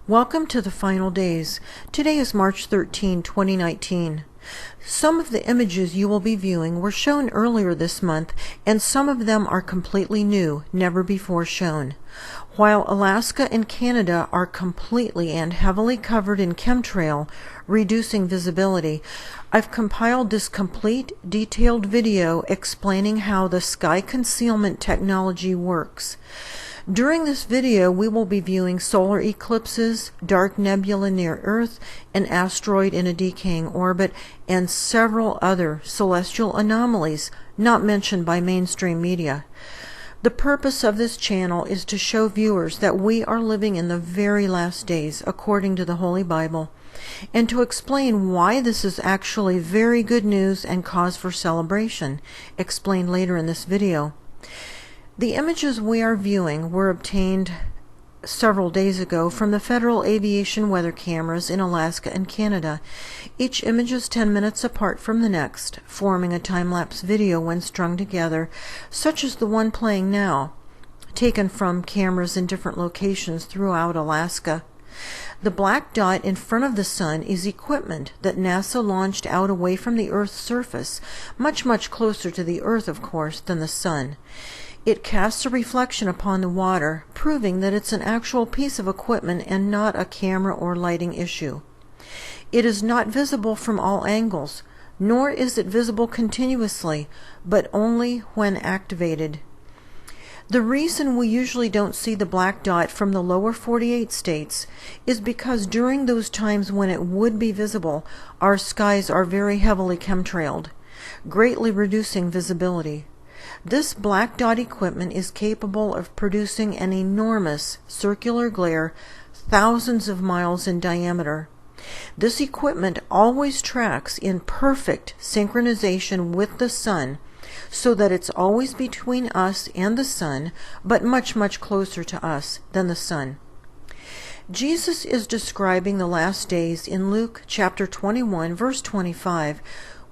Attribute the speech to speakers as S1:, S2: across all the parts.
S1: Welcome to the final days. Today is March 13, 2019. Some of the images you will be viewing were shown earlier this month, and some of them are completely new, never before shown. While Alaska and Canada are completely and heavily covered in chemtrail, reducing visibility, I've compiled this complete, detailed video explaining how the sky concealment technology works. During this video, we will be viewing solar eclipses, dark nebula near Earth, an asteroid in a decaying orbit, and several other celestial anomalies not mentioned by mainstream media. The purpose of this channel is to show viewers that we are living in the very last days according to the Holy Bible, and to explain why this is actually very good news and cause for celebration, explained later in this video. The images we are viewing were obtained several days ago from the Federal Aviation weather cameras in Alaska and Canada. Each image is 10 minutes apart from the next, forming a time-lapse video when strung together, such as the one playing now, taken from cameras in different locations throughout Alaska. The black dot in front of the sun is equipment that NASA launched out away from the Earth's surface, much closer to the Earth, of course, than the sun. It casts a reflection upon the water, proving that it's an actual piece of equipment and not a camera or lighting issue. It is not visible from all angles, nor is it visible continuously, but only when activated. The reason we usually don't see the black dot from the lower 48 states is because during those times when it would be visible, our skies are very heavily chemtrailed, greatly reducing visibility. This black dot equipment is capable of producing an enormous circular glare thousands of miles in diameter. This equipment always tracks in perfect synchronization with the sun, so that it's always between us and the sun, but much closer to us than the sun. Jesus is describing the last days in Luke chapter 21, verse 25,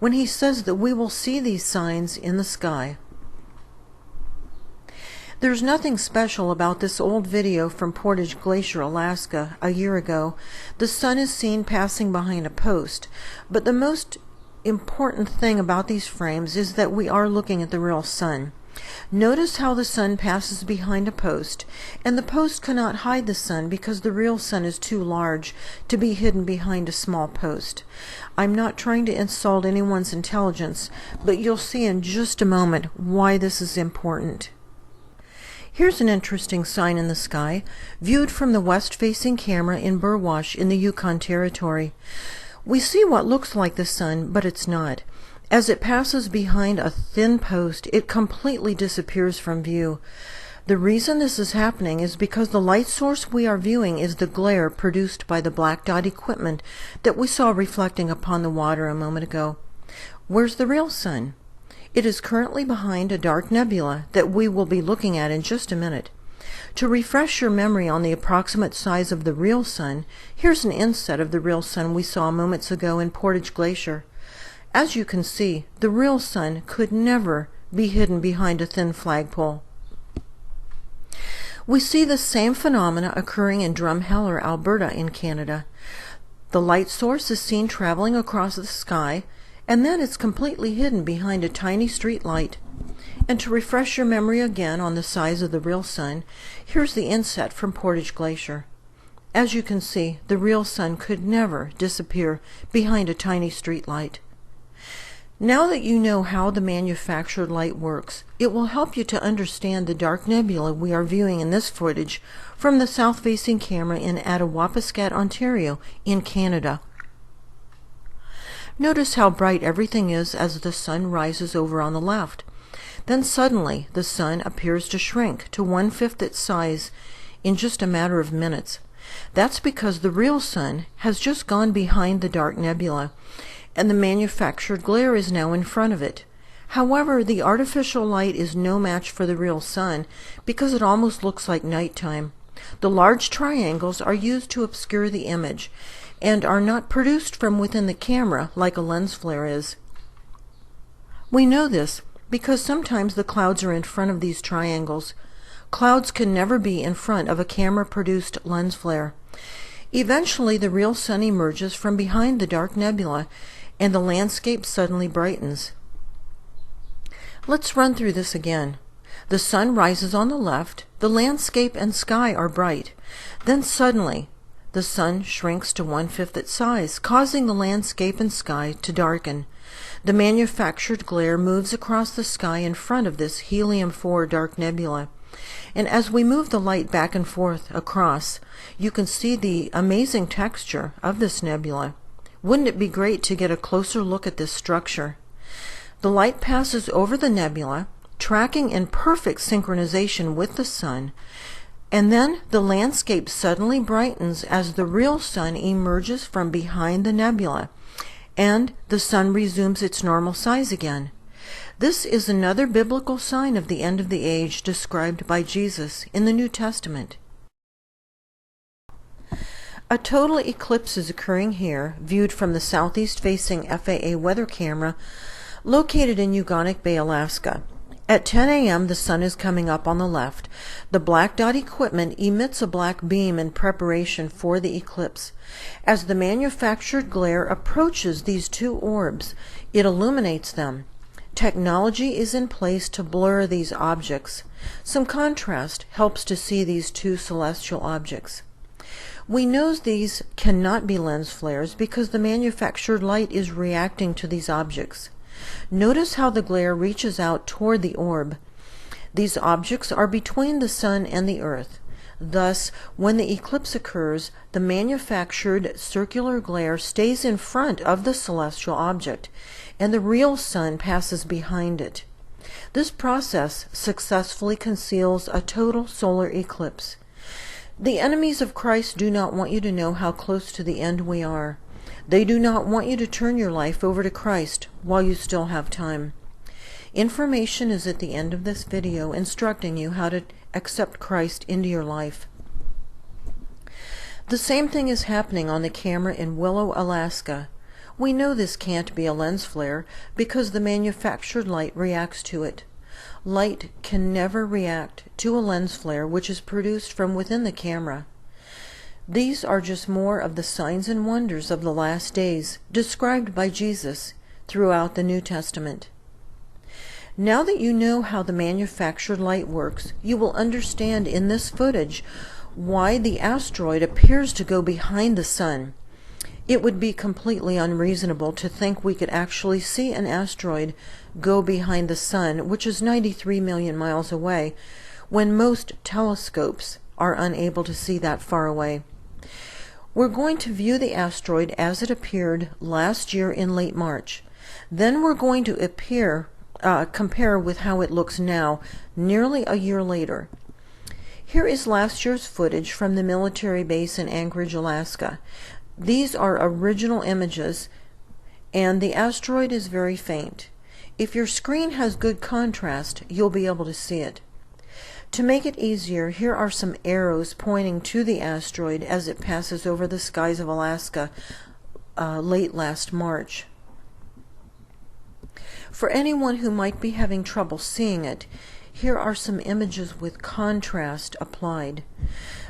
S1: when he says that we will see these signs in the sky. There's nothing special about this old video from Portage Glacier, Alaska, a year ago. The sun is seen passing behind a post, but the most important thing about these frames is that we are looking at the real sun. Notice how the sun passes behind a post, and the post cannot hide the sun because the real sun is too large to be hidden behind a small post. I'm not trying to insult anyone's intelligence, but you'll see in just a moment why this is important. Here's an interesting sign in the sky, viewed from the west-facing camera in Burwash in the Yukon Territory. We see what looks like the sun, but it's not. As it passes behind a thin post, it completely disappears from view. The reason this is happening is because the light source we are viewing is the glare produced by the black dot equipment that we saw reflecting upon the water a moment ago. Where's the real sun? It is currently behind a dark nebula that we will be looking at in just a minute. To refresh your memory on the approximate size of the real sun, here's an inset of the real sun we saw moments ago in Portage Glacier. As you can see, the real sun could never be hidden behind a thin flagpole. We see the same phenomena occurring in Drumheller, Alberta in Canada. The light source is seen traveling across the sky, and then it's completely hidden behind a tiny street light. And to refresh your memory again on the size of the real sun, here's the inset from Portage Glacier. As you can see, the real sun could never disappear behind a tiny street light. Now that you know how the manufactured light works, it will help you to understand the dark nebula we are viewing in this footage from the south-facing camera in Attawapiskat, Ontario, in Canada. Notice how bright everything is as the sun rises over on the left. Then suddenly the sun appears to shrink to 1/5 its size in just a matter of minutes. That's because the real sun has just gone behind the dark nebula, and the manufactured glare is now in front of it. However, the artificial light is no match for the real sun because it almost looks like nighttime. The large triangles are used to obscure the image, and are not produced from within the camera like a lens flare is. We know this because sometimes the clouds are in front of these triangles. Clouds can never be in front of a camera-produced lens flare. Eventually, the real sun emerges from behind the dark nebula, and the landscape suddenly brightens. Let's run through this again. The sun rises on the left, the landscape and sky are bright. Then suddenly, the sun shrinks to 1/5 its size, causing the landscape and sky to darken. The manufactured glare moves across the sky in front of this helium-4 dark nebula. And as we move the light back and forth across, you can see the amazing texture of this nebula. Wouldn't it be great to get a closer look at this structure? The light passes over the nebula, tracking in perfect synchronization with the sun, and then the landscape suddenly brightens as the real sun emerges from behind the nebula, and the sun resumes its normal size again. This is another biblical sign of the end of the age described by Jesus in the New Testament. A total eclipse is occurring here, viewed from the southeast-facing FAA weather camera located in Ugonic Bay, Alaska. At 10 a.m., the sun is coming up on the left. The black dot equipment emits a black beam in preparation for the eclipse. As the manufactured glare approaches these two orbs, it illuminates them. Technology is in place to blur these objects. Some contrast helps to see these two celestial objects. We know these cannot be lens flares because the manufactured light is reacting to these objects. Notice how the glare reaches out toward the orb. These objects are between the sun and the earth. Thus, when the eclipse occurs, the manufactured circular glare stays in front of the celestial object, and the real sun passes behind it. This process successfully conceals a total solar eclipse. The enemies of Christ do not want you to know how close to the end we are. They do not want you to turn your life over to Christ while you still have time. Information is at the end of this video instructing you how to accept Christ into your life. The same thing is happening on the camera in Willow, Alaska. We know this can't be a lens flare because the manufactured light reacts to it. Light can never react to a lens flare which is produced from within the camera. These are just more of the signs and wonders of the last days described by Jesus throughout the New Testament. Now that you know how the manufactured light works, you will understand in this footage why the asteroid appears to go behind the sun. It would be completely unreasonable to think we could actually see an asteroid go behind the sun, which is 93 million miles away, when most telescopes are unable to see that far away. We're going to view the asteroid as it appeared last year in late March. Then we're going to compare with how it looks now, nearly a year later. Here is last year's footage from the military base in Anchorage, Alaska. These are original images, and the asteroid is very faint. If your screen has good contrast, you'll be able to see it. To make it easier, here are some arrows pointing to the asteroid as it passes over the skies of Alaska late last March. For anyone who might be having trouble seeing it, here are some images with contrast applied.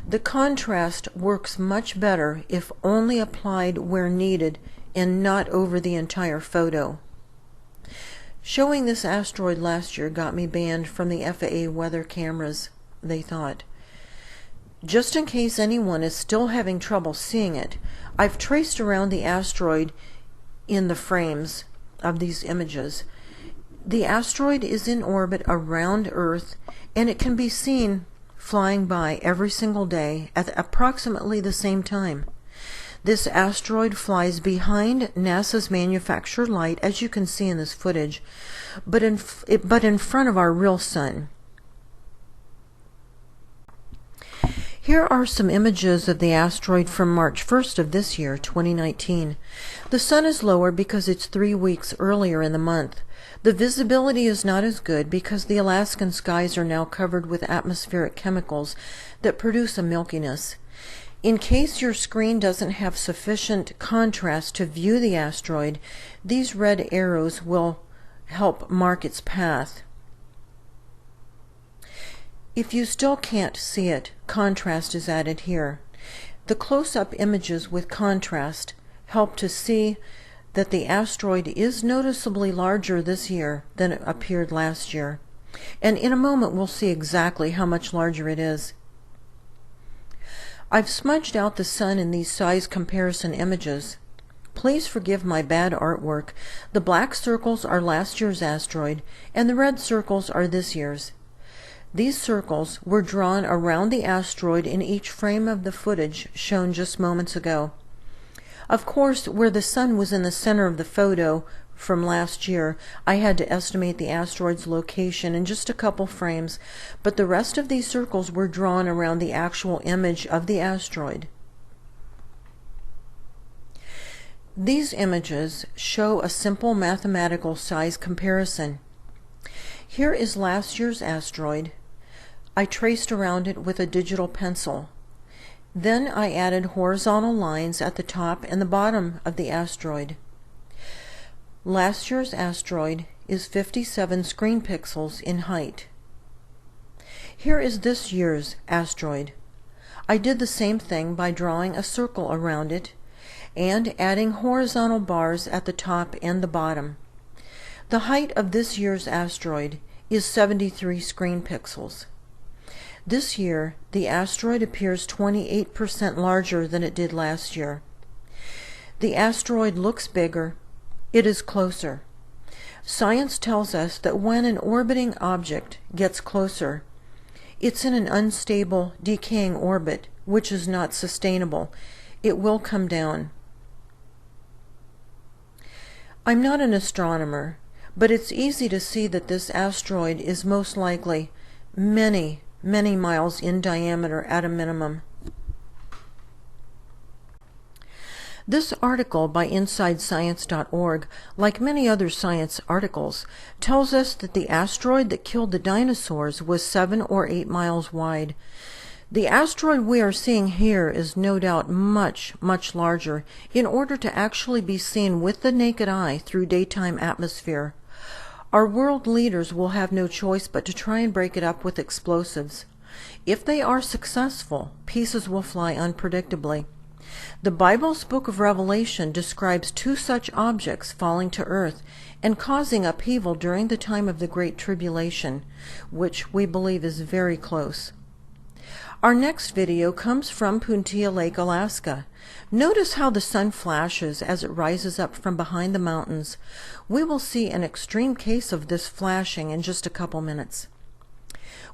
S1: The contrast works much better if only applied where needed and not over the entire photo. Showing this asteroid last year got me banned from the FAA weather cameras, they thought. Just in case anyone is still having trouble seeing it, I've traced around the asteroid in the frames of these images. The asteroid is in orbit around Earth, and it can be seen flying by every single day at approximately the same time. This asteroid flies behind NASA's manufactured light, as you can see in this footage, but in front of our real sun. Here are some images of the asteroid from March 1st of this year, 2019. The sun is lower because it's 3 weeks earlier in the month. The visibility is not as good because the Alaskan skies are now covered with atmospheric chemicals that produce a milkiness. In case your screen doesn't have sufficient contrast to view the asteroid, these red arrows will help mark its path. If you still can't see it, contrast is added here. The close-up images with contrast help to see that the asteroid is noticeably larger this year than it appeared last year. And in a moment we'll see exactly how much larger it is. I've smudged out the sun in these size comparison images. Please forgive my bad artwork. The black circles are last year's asteroid, and the red circles are this year's. These circles were drawn around the asteroid in each frame of the footage shown just moments ago. Of course, where the sun was in the center of the photo from last year, I had to estimate the asteroid's location in just a couple frames, but the rest of these circles were drawn around the actual image of the asteroid. These images show a simple mathematical size comparison. Here is last year's asteroid. I traced around it with a digital pencil. Then I added horizontal lines at the top and the bottom of the asteroid. Last year's asteroid is 57 screen pixels in height. Here is this year's asteroid. I did the same thing by drawing a circle around it and adding horizontal bars at the top and the bottom. The height of this year's asteroid is 73 screen pixels. This year, the asteroid appears 28% larger than it did last year. The asteroid looks bigger. It is closer. Science tells us that when an orbiting object gets closer, it's in an unstable, decaying orbit, which is not sustainable. It will come down. I'm not an astronomer, but it's easy to see that this asteroid is most likely many miles in diameter at a minimum. This article by InsideScience.org, like many other science articles, tells us that the asteroid that killed the dinosaurs was 7 or 8 miles wide. The asteroid we are seeing here is no doubt much larger in order to actually be seen with the naked eye through daytime atmosphere. Our world leaders will have no choice but to try and break it up with explosives. If they are successful, pieces will fly unpredictably. The Bible's book of Revelation describes 2 such objects falling to earth and causing upheaval during the time of the Great Tribulation, which we believe is very close. Our next video comes from Puntia Lake, Alaska. Notice how the sun flashes as it rises up from behind the mountains. We will see an extreme case of this flashing in just a couple minutes.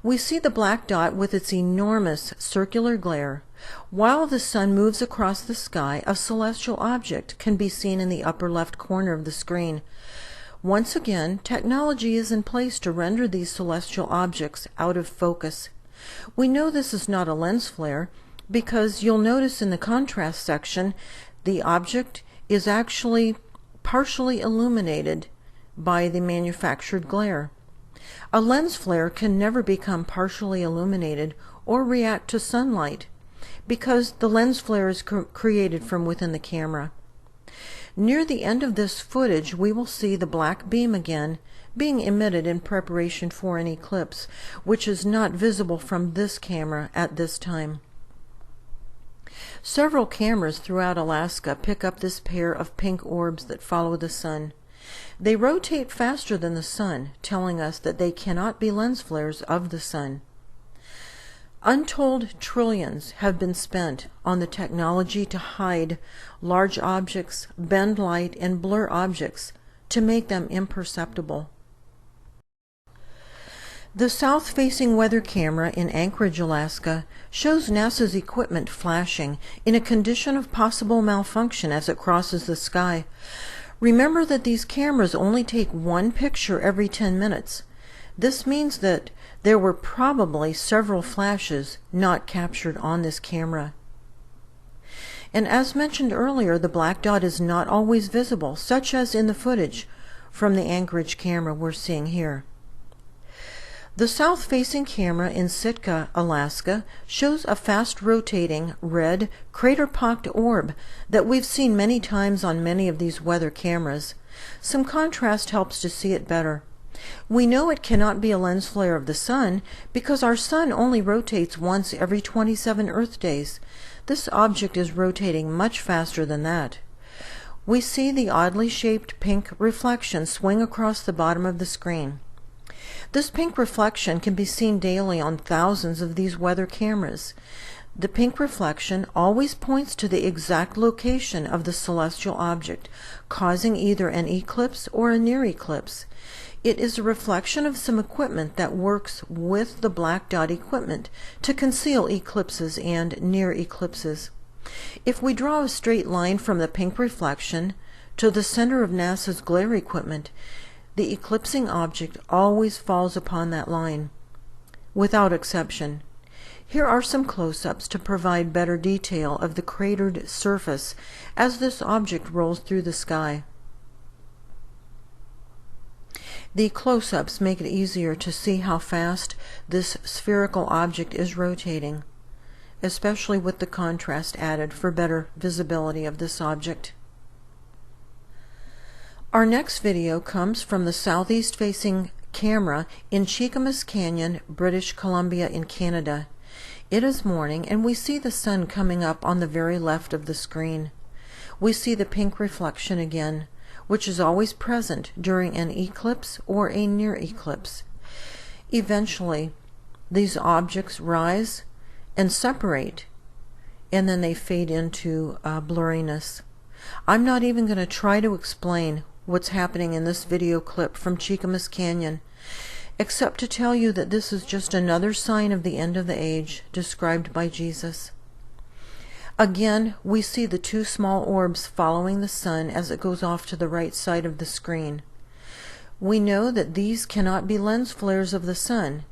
S1: We see the black dot with its enormous circular glare. While the sun moves across the sky, a celestial object can be seen in the upper left corner of the screen. Once again, technology is in place to render these celestial objects out of focus. We know this is not a lens flare because you'll notice in the contrast section the object is actually partially illuminated by the manufactured glare. A lens flare can never become partially illuminated or react to sunlight because the lens flare is created from within the camera. Near the end of this footage, we will see the black beam again being emitted in preparation for an eclipse, which is not visible from this camera at this time. Several cameras throughout Alaska pick up this pair of pink orbs that follow the sun. They rotate faster than the sun, telling us that they cannot be lens flares of the sun. Untold trillions have been spent on the technology to hide large objects, bend light, and blur objects to make them imperceptible. The south-facing weather camera in Anchorage, Alaska, shows NASA's equipment flashing in a condition of possible malfunction as it crosses the sky. Remember that these cameras only take 1 picture every 10 minutes. This means that there were probably several flashes not captured on this camera. And as mentioned earlier, the black dot is not always visible, such as in the footage from the Anchorage camera we're seeing here. The south-facing camera in Sitka, Alaska, shows a fast-rotating, red, crater-pocked orb that we've seen many times on many of these weather cameras. Some contrast helps to see it better. We know it cannot be a lens flare of the sun because our sun only rotates once every 27 Earth days. This object is rotating much faster than that. We see the oddly shaped pink reflection swing across the bottom of the screen. This pink reflection can be seen daily on thousands of these weather cameras. The pink reflection always points to the exact location of the celestial object, causing either an eclipse or a near eclipse. It is a reflection of some equipment that works with the black dot equipment to conceal eclipses and near eclipses. If we draw a straight line from the pink reflection to the center of NASA's glare equipment, the eclipsing object always falls upon that line, without exception. Here are some close-ups to provide better detail of the cratered surface as this object rolls through the sky. The close-ups make it easier to see how fast this spherical object is rotating, especially with the contrast added for better visibility of this object. Our next video comes from the southeast-facing camera in Cheakamus Canyon, British Columbia in Canada. It is morning, and we see the sun coming up on the very left of the screen. We see the pink reflection again, which is always present during an eclipse or a near eclipse. Eventually, these objects rise and separate, and then they fade into blurriness. I'm not even going to try to explain what's happening in this video clip from Cheakamus Canyon, except to tell you that this is just another sign of the end of the age described by Jesus. Again, we see the two small orbs following the sun as it goes off to the right side of the screen. We know that these cannot be lens flares of the sun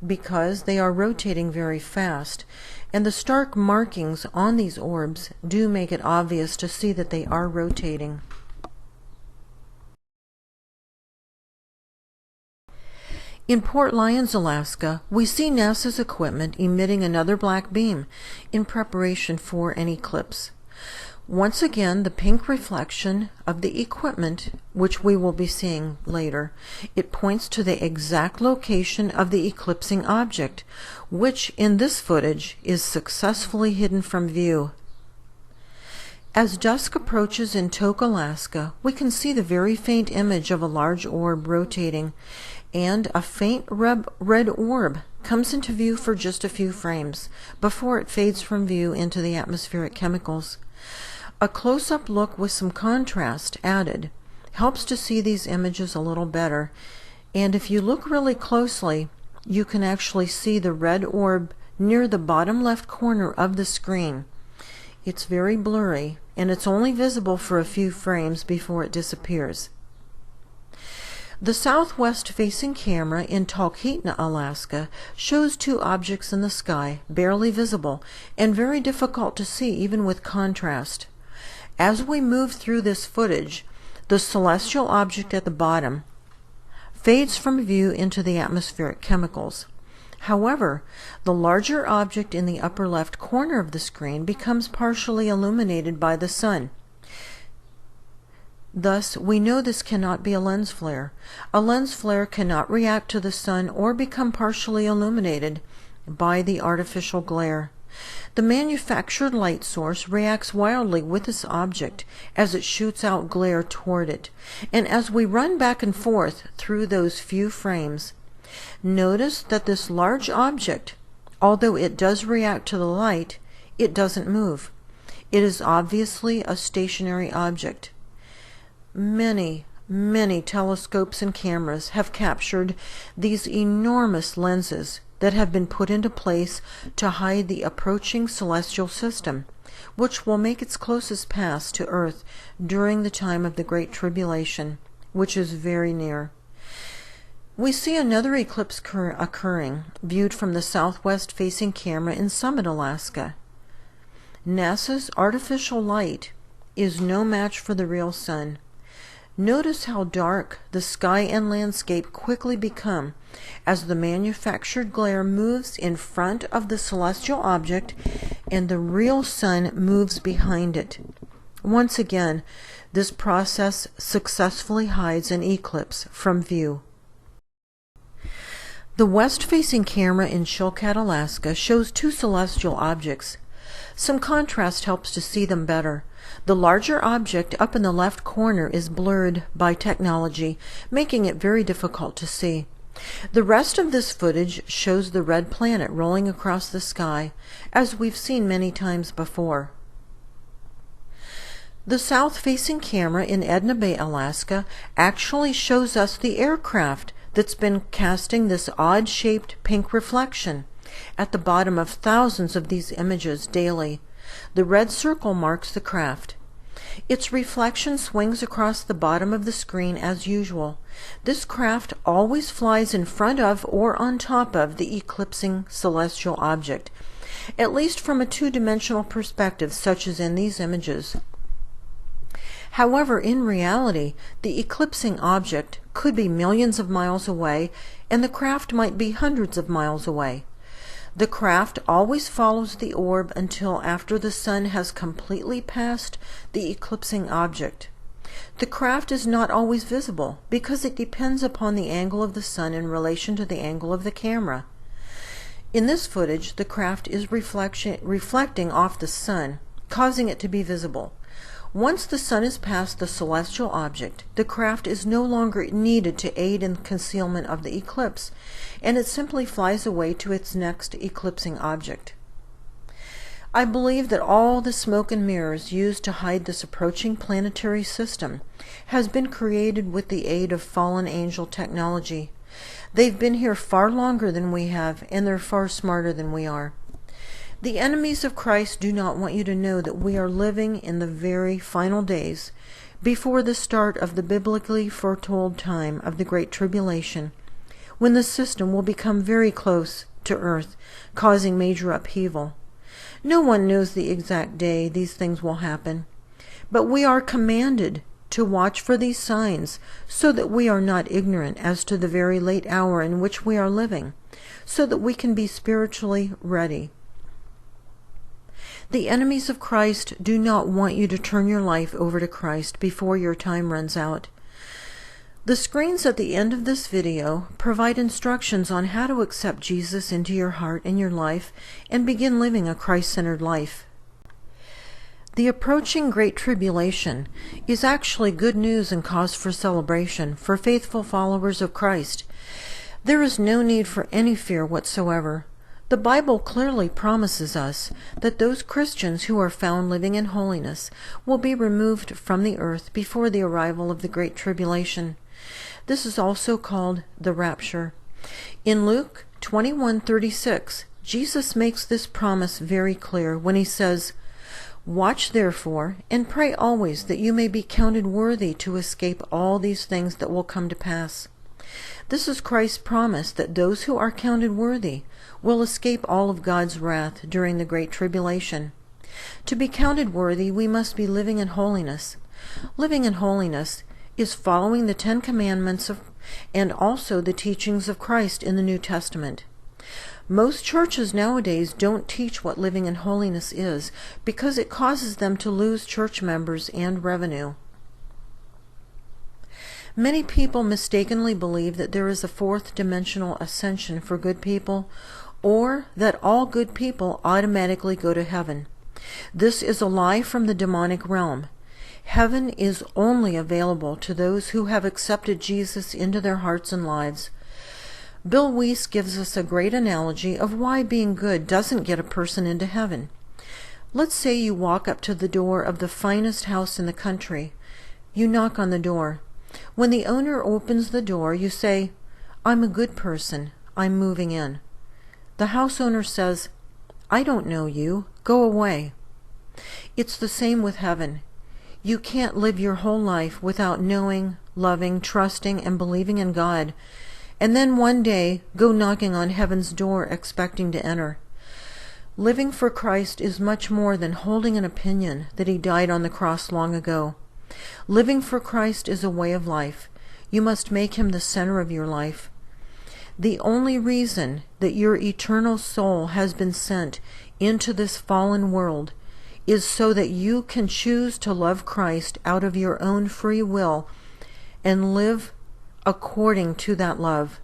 S1: because they are rotating very fast, and the stark markings on these orbs do make it obvious to see that they are rotating. In Port Lions, Alaska, we see NASA's equipment emitting another black beam in preparation for an eclipse. Once again, the pink reflection of the equipment, which we will be seeing later, it points to the exact location of the eclipsing object, which in this footage is successfully hidden from view. As dusk approaches in Tok, Alaska, we can see the very faint image of a large orb rotating, and a faint red orb comes into view for just a few frames before it fades from view into the atmospheric chemicals. A close-up look with some contrast added helps to see these images a little better, and if you look really closely, you can actually see the red orb near the bottom left corner of the screen. It's very blurry, and it's only visible for a few frames before it disappears. The southwest-facing camera in Talkeetna, Alaska, shows two objects in the sky, barely visible, and very difficult to see even with contrast. As we move through this footage, the celestial object at the bottom fades from view into the atmospheric chemicals. However, the larger object in the upper left corner of the screen becomes partially illuminated by the sun. Thus, we know this cannot be a lens flare. A lens flare cannot react to the sun or become partially illuminated by the artificial glare. The manufactured light source reacts wildly with this object as it shoots out glare toward it. And as we run back and forth through those few frames, notice that this large object, although it does react to the light, it doesn't move. It is obviously a stationary object. Many telescopes and cameras have captured these enormous lenses that have been put into place to hide the approaching celestial system, which will make its closest pass to Earth during the time of the Great Tribulation, which is very near. We see another eclipse occurring, viewed from the southwest-facing camera in Summit, Alaska. NASA's artificial light is no match for the real sun. Notice how dark the sky and landscape quickly become as the manufactured glare moves in front of the celestial object and the real sun moves behind it. Once again, this process successfully hides an eclipse from view. The west-facing camera in Chilkat, Alaska shows two celestial objects. Some contrast helps to see them better. The larger object up in the left corner is blurred by technology, making it very difficult to see. The rest of this footage shows the red planet rolling across the sky, as we've seen many times before. The south-facing camera in Edna Bay, Alaska, actually shows us the aircraft that's been casting this odd-shaped pink reflection at the bottom of thousands of these images daily. The red circle marks the craft. Its reflection swings across the bottom of the screen as usual. This craft always flies in front of or on top of the eclipsing celestial object, at least from a two-dimensional perspective such as in these images. However, in reality, the eclipsing object could be millions of miles away, and the craft might be hundreds of miles away. The craft always follows the orb until after the sun has completely passed the eclipsing object. The craft is not always visible because it depends upon the angle of the sun in relation to the angle of the camera. In this footage, the craft is reflecting off the sun, causing it to be visible. Once the sun is past the celestial object, the craft is no longer needed to aid in concealment of the eclipse, and it simply flies away to its next eclipsing object. I believe that all the smoke and mirrors used to hide this approaching planetary system has been created with the aid of fallen angel technology. They've been here far longer than we have, and they're far smarter than we are. The enemies of Christ do not want you to know that we are living in the very final days before the start of the biblically foretold time of the Great Tribulation, when the system will become very close to earth, causing major upheaval. No one knows the exact day these things will happen, but we are commanded to watch for these signs so that we are not ignorant as to the very late hour in which we are living, so that we can be spiritually ready. The enemies of Christ do not want you to turn your life over to Christ before your time runs out. The screens at the end of this video provide instructions on how to accept Jesus into your heart and your life and begin living a Christ-centered life. The approaching Great Tribulation is actually good news and cause for celebration for faithful followers of Christ. There is no need for any fear whatsoever. The Bible clearly promises us that those Christians who are found living in holiness will be removed from the earth before the arrival of the Great Tribulation. This is also called the rapture. In Luke 21:36, Jesus makes this promise very clear when he says, "Watch therefore, and pray always that you may be counted worthy to escape all these things that will come to pass." This is Christ's promise that those who are counted worthy will escape all of God's wrath during the Great Tribulation. To be counted worthy, we must be living in holiness. Living in holiness is following the 10 Commandments and also the teachings of Christ in the New Testament. Most churches nowadays don't teach what living in holiness is because it causes them to lose church members and revenue. Many people mistakenly believe that there is a fourth dimensional ascension for good people, or that all good people automatically go to heaven. This is a lie from the demonic realm. Heaven is only available to those who have accepted Jesus into their hearts and lives. Bill Weiss gives us a great analogy of why being good doesn't get a person into heaven. Let's say you walk up to the door of the finest house in the country. You knock on the door. When the owner opens the door, you say, "I'm a good person. I'm moving in." The house owner says, "I don't know you. Go away." It's the same with heaven. You can't live your whole life without knowing, loving, trusting, and believing in God, and then one day go knocking on heaven's door expecting to enter. Living for Christ is much more than holding an opinion that he died on the cross long ago. Living for Christ is a way of life. You must make him the center of your life. The only reason that your eternal soul has been sent into this fallen world is so that you can choose to love Christ out of your own free will and live according to that love.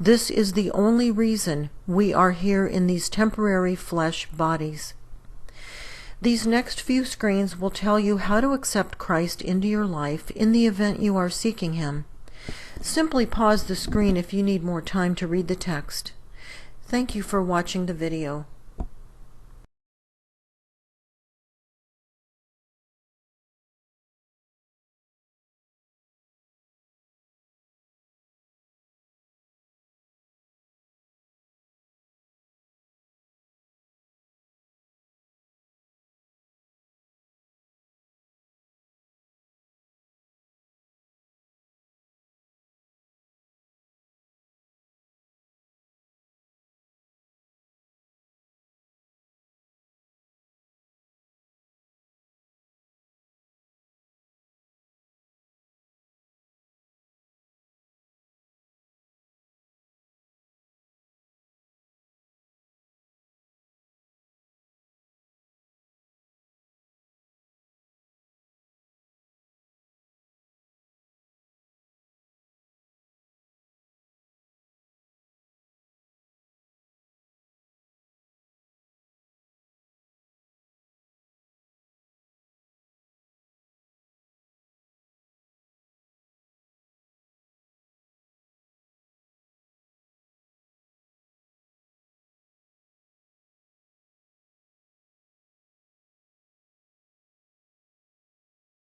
S1: This is the only reason we are here in these temporary flesh bodies. These next few screens will tell you how to accept Christ into your life in the event you are seeking Him. Simply pause the screen if you need more time to read the text. Thank you for watching the video.